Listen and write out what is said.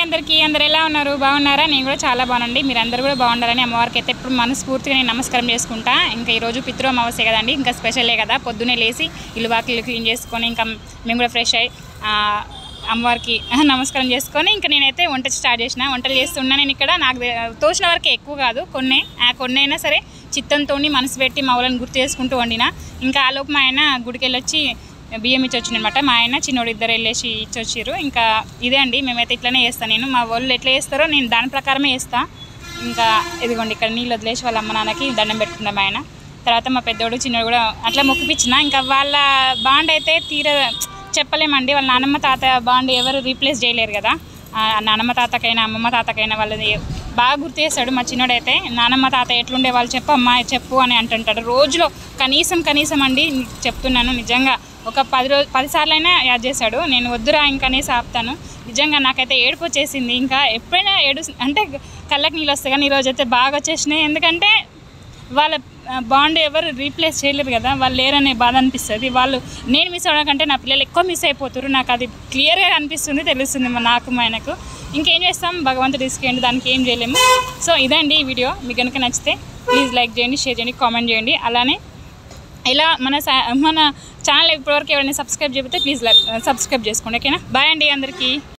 అందరికీ అందరు ఎలా ఉన్నారు బాగున్నారా నేను కూడా చాలా బాగున్నాండి మీరు అందరూ కూడా బాగుండాలని అమ్మవారికి అయితే ఎప్పుడు మనస్ఫూర్తిగా నేను నమస్కారం చేసుకుంటా ఇంకా ఈ రోజు పితృ అమావాస్య కదండి ఇంకా స్పెషలే కదా పొద్దునే లేచి ఇల్లు వాకిలు క్లీన్ చేసుకొని ఇంకా మేము కూడా ఫ్రెష్ అయ్యి అమ్మవారికి నమస్కారం చేసుకొని ఇంకా నేనైతే వంట స్టార్ట్ చేసిన వంటలు చేస్తున్నా నేను ఇక్కడ నాకు తోచిన వరకే ఎక్కువ కాదు కొన్ని అయినా సరే చిత్తంతో మనసు పెట్టి మా వాళ్ళని గుర్తు చేసుకుంటూ వండిన ఇంకా ఆలోపు మా ఆయన గుడికి వెళ్ళొచ్చి బియ్యం ఇచ్చి వచ్చిందనమాట మా ఆయన చిన్నోడు ఇద్దరు వెళ్ళేసి ఇచ్చొచ్చారు ఇంకా ఇదే అండి మేమైతే ఇట్లనే చేస్తాను నేను మా వాళ్ళు ఎట్లా చేస్తారో నేను దాని ప్రకారమే చేస్తాను ఇంకా ఇదిగోండి ఇక్కడ నీళ్ళు వదిలేసి వాళ్ళ అమ్మ నాన్నకి దండం పెట్టుకున్నాం ఆయన తర్వాత మా పెద్దోడు చిన్నోడు కూడా అట్లా మొక్కిపించిన ఇంకా వాళ్ళ బాండ్ అయితే చెప్పలేమండి వాళ్ళ నానమ్మ తాత బాండ్ ఎవరు రీప్లేస్ చేయలేరు కదా నానమ్మ తాతకైనా అమ్మమ్మ తాతకైనా వాళ్ళది బాగా గుర్తు చేస్తాడు మా చిన్నోడైతే నానమ్మ తాత ఎట్లుండే వాళ్ళు చెప్పమ్మా చెప్పు అని అంటుంటాడు రోజులో కనీసం అండి చెప్తున్నాను నిజంగా ఒక 10 సార్లైనా యాడ్ చేశాడు నేను వద్దురా ఇంకనేసి ఆపుతాను నిజంగా నాకైతే ఏడుపు వచ్చేసింది ఇంకా ఎప్పుడైనా అంటే కళ్ళకి నీళ్ళు వస్తాయి కానీ ఈరోజు అయితే బాగా వచ్చేసినాయి ఎందుకంటే వాళ్ళ బాండ్ ఎవరు రీప్లేస్ చేయలేరు కదా వాళ్ళు లేరనే బాధ అనిపిస్తుంది వాళ్ళు నేను మిస్ అవ్వడం కంటే నా పిల్లలు ఎక్కువ మిస్ అయిపోతారు నాకు అది క్లియర్గా అనిపిస్తుంది తెలుస్తుంది నాకు మా ఆయనకు ఇంకేం చేస్తాం భగవంతుడు తీసుకెళ్ళి దానికి ఏం చేయలేము సో ఇదండి ఈ వీడియో మీకు కనుక నచ్చితే ప్లీజ్ లైక్ చేయండి షేర్ చేయండి కామెంట్ చేయండి అలానే ఇలా మన ఛానల్ ఇప్పటివరకు ఎవరైనా సబ్స్క్రైబ్ చేయకపోతే ప్లీజ్ సబ్స్క్రైబ్ చేసుకోండి ఓకేనా బాయ్ అండి అందరికీ